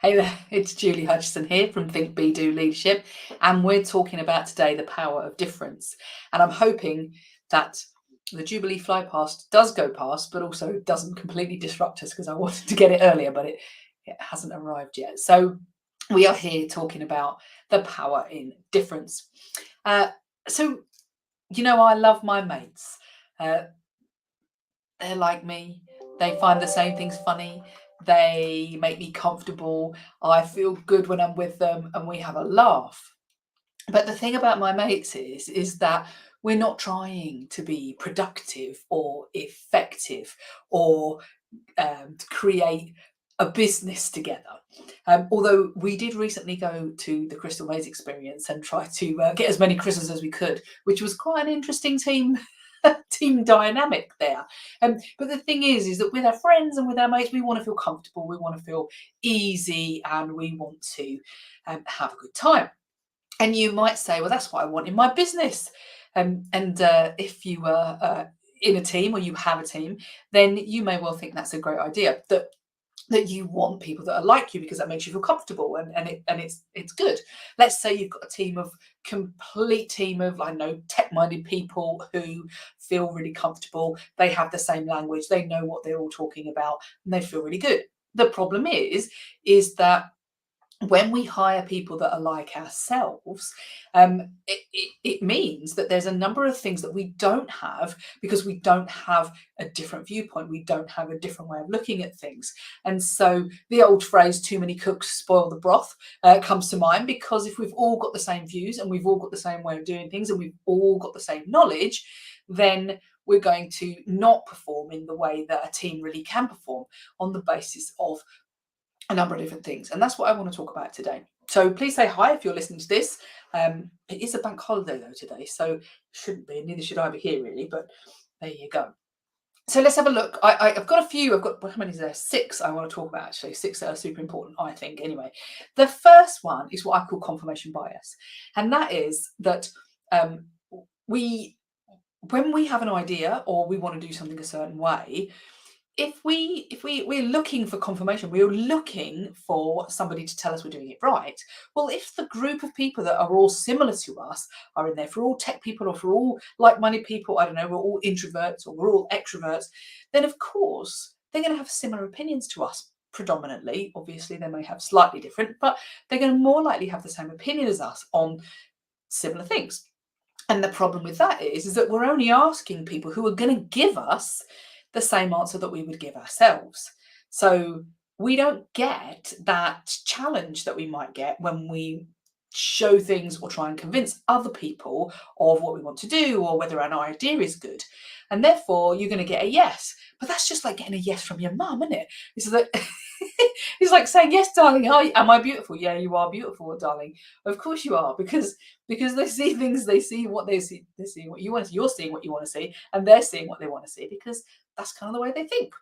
Hey there, it's Julie Hutchison here from Think Be Do Leadership, and we're talking about today the power of difference. And I'm hoping that the Jubilee fly past does go past, but also doesn't completely disrupt us, because I wanted to get it earlier, but it hasn't arrived yet. So we are here talking about the power in difference. Uh, so, I love my mates. Uh, they're like me. They find the same things funny. They make me comfortable. I feel good when I'm with them and we have a laugh. But the thing about my mates is that we're not trying to be productive or effective or to create a business together. Although we did recently go to the Crystal Maze experience and try to get as many crystals as we could, which was quite an interesting team dynamic there. But the thing is that with our friends and with our mates, we want to feel comfortable, we want to feel easy, and we want to have a good time. And you might say, well, that's what I want in my business. If you are in a team or you have a team, then you may well think that's a great idea. That you want people that are like you because that makes you feel comfortable and it's good. Let's say you've got a complete team of, I know, tech-minded people who feel really comfortable. They have the same language. They know what they're all talking about, and they feel really good. The problem is that when we hire people that are like ourselves, it means that there's a number of things that we don't have because we don't have a different viewpoint. We don't have a different way of looking at things. And so the old phrase, too many cooks spoil the broth, comes to mind, because if we've all got the same views and we've all got the same way of doing things and we've all got the same knowledge, then we're going to not perform in the way that a team really can perform on the basis of a number of different things. And that's what I want to talk about today. So please say hi if you're listening to this. It is a bank holiday though today, so shouldn't be, and neither should I be here really, but there you go. So let's have a look. I've got a few. I've got, how many is there? 6 I want to talk about, actually. 6 that are super important, I think. Anyway, the first one is what I call confirmation bias. And that is that when we have an idea or we want to do something a certain way, if we're looking for confirmation, we're looking for somebody to tell us we're doing it right. Well, if the group of people that are all similar to us are in there, for all tech people or for all like-minded people, I don't know, we're all introverts or we're all extroverts, then of course they're going to have similar opinions to us. Predominantly, obviously they may have slightly different, but they're going to more likely have the same opinion as us on similar things. And the problem with that is that we're only asking people who are going to give us the same answer that we would give ourselves. So we don't get that challenge that we might get when we show things or try and convince other people of what we want to do or whether an idea is good. And therefore you're going to get a yes. But that's just like getting a yes from your mum, isn't it? It's like it's like saying, yes, darling, am I beautiful? Yeah, you are beautiful, darling. Of course you are, because they see things, they see what they see, they're seeing what you want to see, you're seeing what you want to see, and they're seeing what they want to see, because that's kind of the way they think.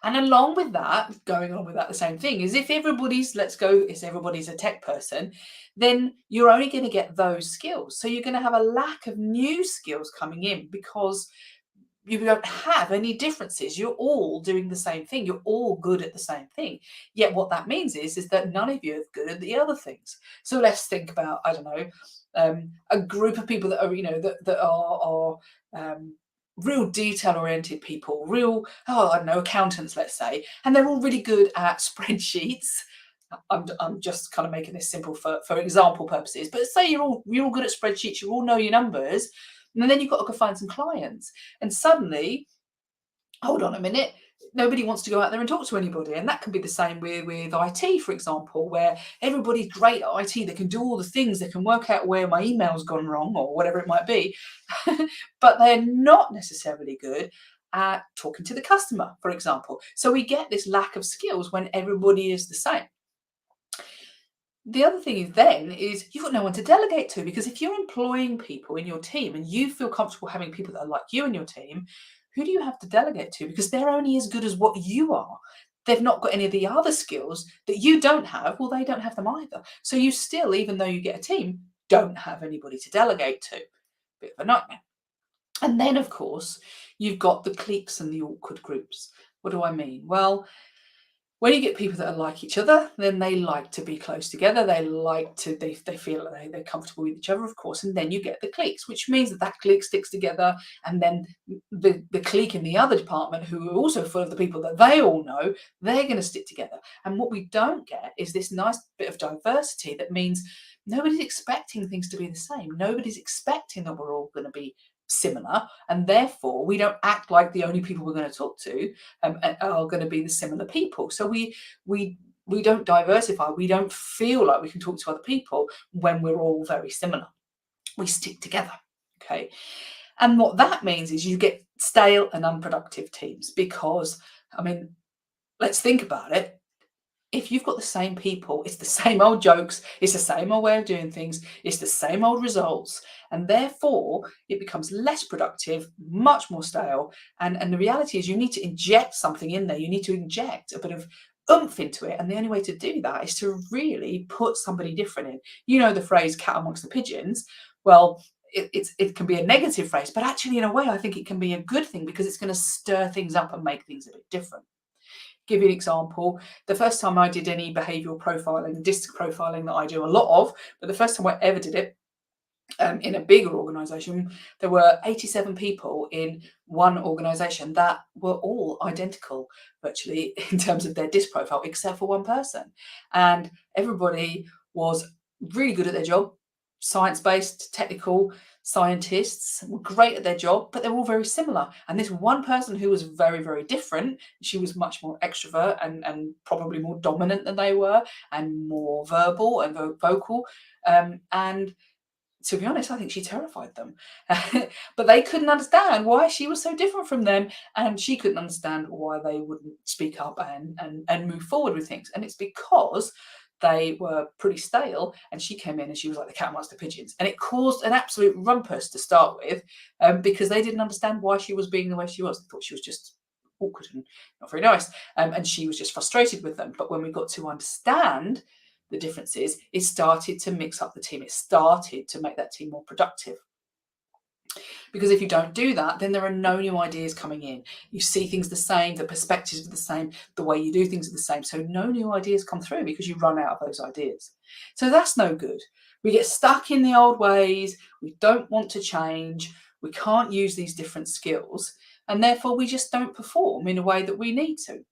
And along with that, going on with that, the same thing is, if everybody's a tech person, then you're only going to get those skills. So you're going to have a lack of new skills coming in because you don't have any differences. You're all doing the same thing. You're all good at the same thing. Yet what that means is that none of you are good at the other things. So let's think about, I don't know, a group of people that are, that are real detail-oriented people, I don't know, accountants, let's say, and they're all really good at spreadsheets. I'm just kind of making this simple for example purposes, but say you're all good at spreadsheets, you all know your numbers, and then you've got to go find some clients, and suddenly, hold on a minute, nobody wants to go out there and talk to anybody. And that can be the same with IT, for example, where everybody's great at IT. They can do all the things. They can work out where my email's gone wrong or whatever it might be. But they're not necessarily good at talking to the customer, for example. So we get this lack of skills when everybody is the same. The other thing is you've got no one to delegate to, because if you're employing people in your team and you feel comfortable having people that are like you in your team, who do you have to delegate to? Because they're only as good as what you are. They've not got any of the other skills that you don't have. Well, they don't have them either. So you still, even though you get a team, don't have anybody to delegate to. Bit of a nightmare. And then, of course, you've got the cliques and the awkward groups. What do I mean? Well, When you get people that are like each other, then they like to be close together. They feel like they're comfortable with each other, of course. And then you get the cliques, which means that that clique sticks together. And then the clique in the other department, who are also full of the people that they all know, they're going to stick together. And what we don't get is this nice bit of diversity that means nobody's expecting things to be the same. Nobody's expecting that we're all going to be similar, and therefore we don't act like the only people we're going to talk to are going to be the similar people. So we don't diversify. We don't feel like we can talk to other people when we're all very similar. We stick together. Okay. And what that means is you get stale and unproductive teams, because, I mean, let's think about it. If you've got the same people, it's the same old jokes, it's the same old way of doing things, it's the same old results, and therefore it becomes less productive, much more stale. And the reality is you need to inject something in there. You need to inject a bit of oomph into it. And the only way to do that is to really put somebody different in. You know the phrase cat amongst the pigeons. Well, it can be a negative phrase, but actually in a way I think it can be a good thing, because it's going to stir things up and make things a bit different. Give you an example. The first time I did any behavioural profiling, disc profiling that I do a lot of, but the first time I ever did it in a bigger organisation, there were 87 people in one organisation that were all identical virtually in terms of their disc profile, except for one person. And everybody was really good at their job, science-based, technical scientists, were great at their job, but they're all very similar. And this one person who was very, very different, she was much more extrovert and probably more dominant than they were, and more verbal and vocal. And to be honest, I think she terrified them. But they couldn't understand why she was so different from them, and she couldn't understand why they wouldn't speak up and move forward with things. And it's because they were pretty stale, and she came in and she was like the cat amongst the pigeons, and it caused an absolute rumpus to start with, because they didn't understand why she was being the way she was. They thought she was just awkward and not very nice, and she was just frustrated with them. But when we got to understand the differences, it started to mix up the team. It started to make that team more productive. Because if you don't do that, then there are no new ideas coming in. You see things the same, the perspectives are the same, the way you do things are the same. So no new ideas come through because you run out of those ideas. So that's no good. We get stuck in the old ways. We don't want to change. We can't use these different skills. And therefore we just don't perform in a way that we need to.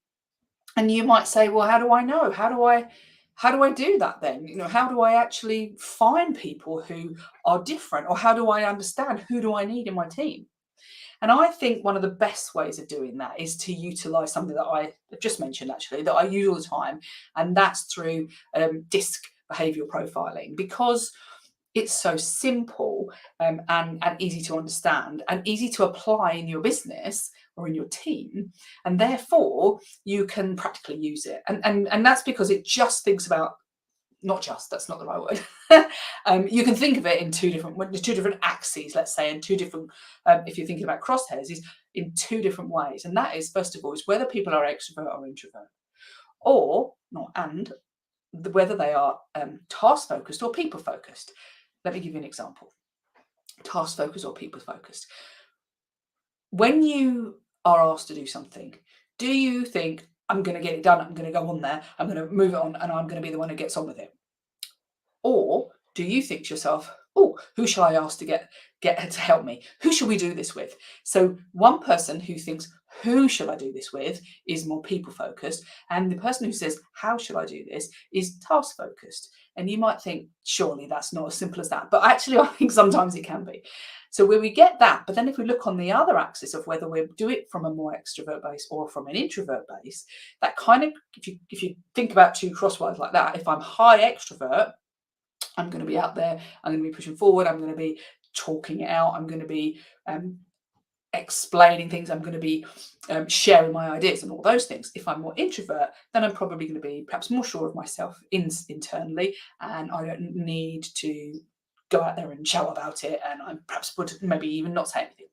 And you might say, well, how do I know? How do I do that then? You know, how do I actually find people who are different? Or how do I understand who do I need in my team? And I think one of the best ways of doing that is to utilize something that I just mentioned, actually, that I use all the time. And that's through DISC behavioral profiling, because it's so simple and easy to understand and easy to apply in your business or in your team, and therefore you can practically use it. And that's because it just thinks about, not just, that's not the right word. You can think of it in two different axes, let's say, and two different, if you're thinking about crosshairs, is in two different ways. And that is, first of all, is whether people are extrovert or introvert, or not, and whether they are task focused or people focused. Let me give you an example. Task focused or people focused. When you are asked to do something, do you think, I'm going to get it done, I'm going to go on there, I'm going to move it on, and I'm going to be the one who gets on with it? Or do you think to yourself, oh, who shall I ask to get her to help me? Who shall we do this with? So one person who thinks, who shall I do this with, is more people focused. And the person who says, how shall I do this, is task focused. And you might think, surely that's not as simple as that. But actually, I think sometimes it can be. So where we get that, but then if we look on the other axis of whether we do it from a more extrovert base or from an introvert base, that kind of, if you think about two crosswise like that, if I'm high extrovert, I'm going to be out there, I'm going to be pushing forward, I'm going to be talking it out, I'm going to be explaining things, I'm going to be sharing my ideas and all those things. If I'm more introvert, then I'm probably going to be perhaps more sure of myself internally, and I don't need to go out there and shout about it, and I perhaps would maybe even not say anything.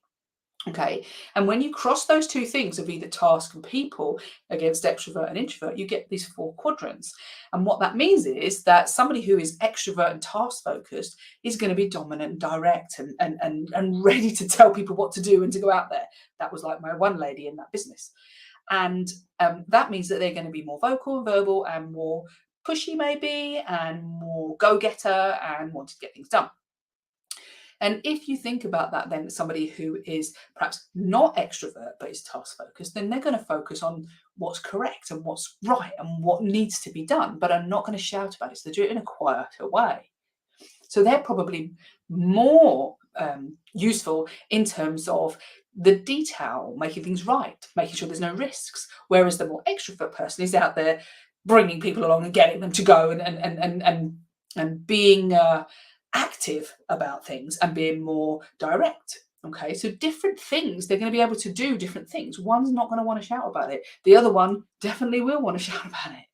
Okay, and when you cross those two things of either task and people against extrovert and introvert, you get these four quadrants. And what that means is that somebody who is extrovert and task focused is going to be dominant and direct and ready to tell people what to do and to go out there. That was like my one lady in that business. And that means that they're going to be more vocal and verbal and more pushy maybe, and more go-getter and want to get things done. And if you think about that, then somebody who is perhaps not extrovert but is task focused, then they're going to focus on what's correct and what's right and what needs to be done, but are not going to shout about it. So they do it in a quieter way. So they're probably more useful in terms of the detail, making things right, making sure there's no risks. Whereas the more extrovert person is out there bringing people along and getting them to go and being active about things and being more direct. Okay, so different things, they're going to be able to do different things. One's not going to want to shout about it. The other one definitely will want to shout about it.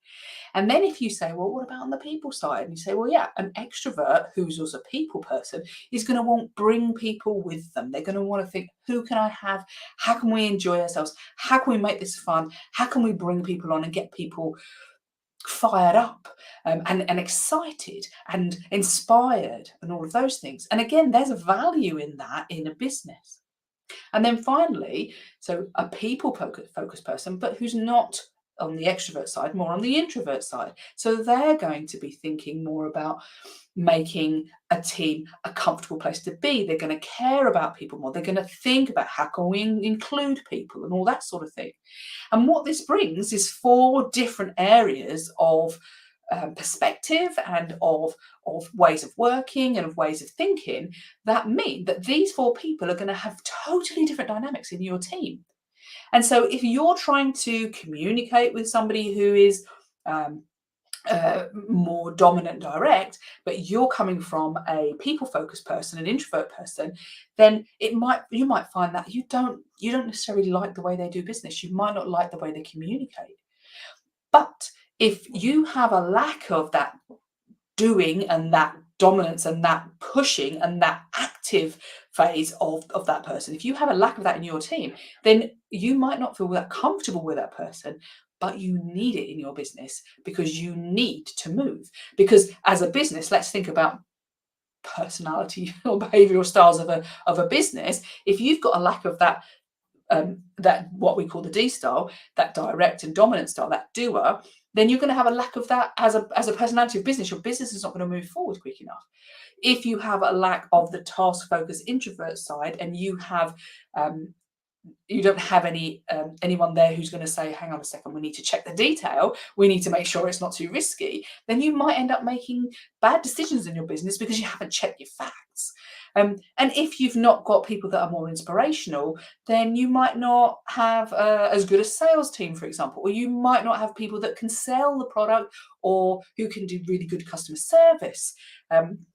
And then if you say, well, what about on the people side? And you say, well, yeah, an extrovert who's also a people person is going to want to bring people with them. They're going to want to think, who can I have? How can we enjoy ourselves? How can we make this fun? How can we bring people on and get people fired up and excited and inspired and all of those things? And again, there's a value in that in a business. And then finally, so a people focused person, but who's not on the extrovert side, more on the introvert side. So they're going to be thinking more about making a team a comfortable place to be. They're going to care about people more. They're going to think about how can we include people and all that sort of thing. And what this brings is 4 different areas of perspective and of ways of working and of ways of thinking that mean that these 4 people are going to have totally different dynamics in your team. And so if you're trying to communicate with somebody who is more dominant direct, but you're coming from a people focused person, an introvert person, then you might find that you don't necessarily like the way they do business. You might not like the way they communicate. But if you have a lack of that doing and that dominance and that pushing and that active phase of that person, if you have a lack of that in your team, then you might not feel that comfortable with that person, but you need it in your business because you need to move. Because as a business, let's think about personality or behavioral styles of a business. If you've got a lack of that that what we call the D style, that direct and dominant style, that doer, then you're going to have a lack of that as a personality of business. Your business is not going to move forward quick enough. If you have a lack of the task focused introvert side, and you don't have anyone there who's going to say, hang on a second, we need to check the detail, we need to make sure it's not too risky, then you might end up making bad decisions in your business because you haven't checked your facts. And if you've not got people that are more inspirational, then you might not have as good a sales team, for example, or you might not have people that can sell the product or who can do really good customer service,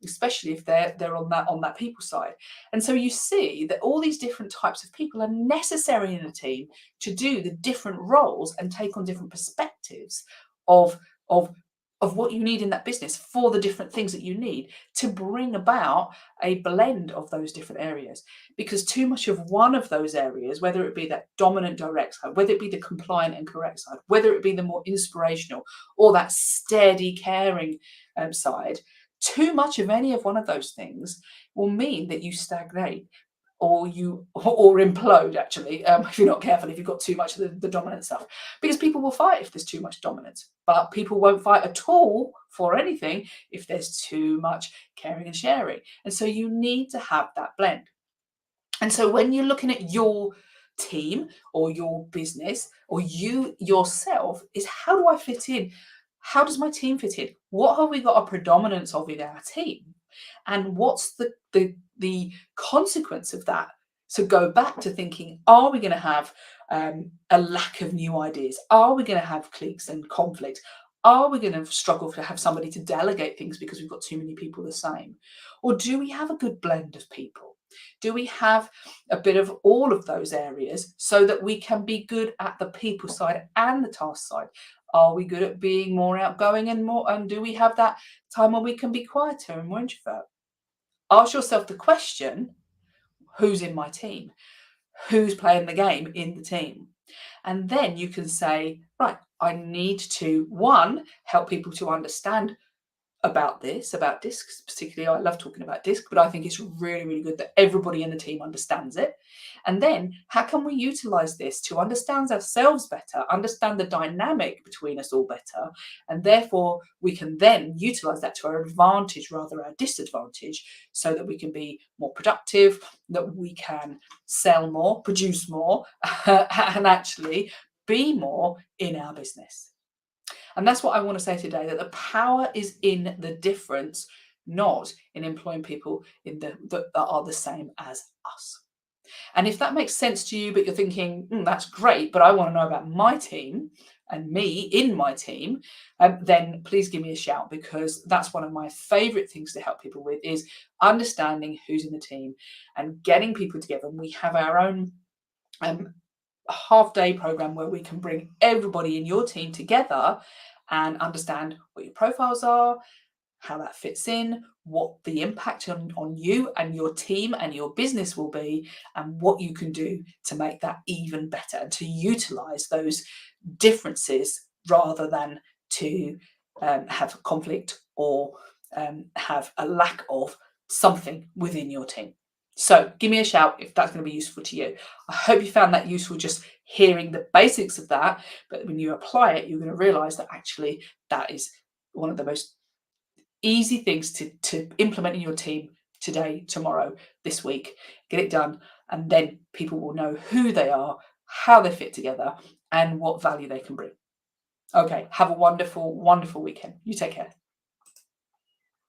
especially if they're on that people side. And so you see that all these different types of people are necessary in a team to do the different roles and take on different perspectives of of of what you need in that business for the different things that you need to bring about a blend of those different areas. Because too much of one of those areas, whether it be that dominant direct side, whether it be the compliant and correct side, whether it be the more inspirational or that steady caring side, too much of any of one of those things will mean that you stagnate or implode, actually, if you're not careful, if you've got too much of the dominant stuff. Because people will fight if there's too much dominance, but people won't fight at all for anything if there's too much caring and sharing. And so you need to have that blend. And so when you're looking at your team or your business or you yourself, is how do I fit in? How does my team fit in? What have we got a predominance of in our team? And what's the consequence of that? So go back to thinking, are we going to have a lack of new ideas? Are we going to have cliques and conflict? Are we going to struggle to have somebody to delegate things because we've got too many people the same? Or do we have a good blend of people? Do we have a bit of all of those areas so that we can be good at the people side and the task side? Are we good at being more outgoing and do we have that time when we can be quieter and more introvert? Ask yourself the question, who's in my team? Who's playing the game in the team? And then you can say, right, I need to, one, help people to understand about this, about discs particularly. I love talking about disc, but I think it's really, really good that everybody in the team understands it. And then how can we utilize this to understand ourselves better, understand the dynamic between us all better, and therefore we can then utilize that to our advantage rather our disadvantage, so that we can be more productive, that we can sell more, produce more, and actually be more in our business. And that's what I want to say today, that the power is in the difference, not in employing people that are the same as us. And if that makes sense to you, but you're thinking, that's great, but I want to know about my team and me in my team, then please give me a shout, because that's one of my favorite things to help people with, is understanding who's in the team and getting people together. And we have our own half-day program where we can bring everybody in your team together and understand what your profiles are, how that fits in, what the impact on you and your team and your business will be, and what you can do to make that even better and to utilize those differences rather than to have conflict or have a lack of something within your team. So give me a shout if that's going to be useful to you. I hope you found that useful, just hearing the basics of that. But when you apply it, you're going to realize that actually that is one of the most easy things to implement in your team today, tomorrow, this week. Get it done, and then people will know who they are, how they fit together, and what value they can bring. Okay, have a wonderful, wonderful weekend. You take care.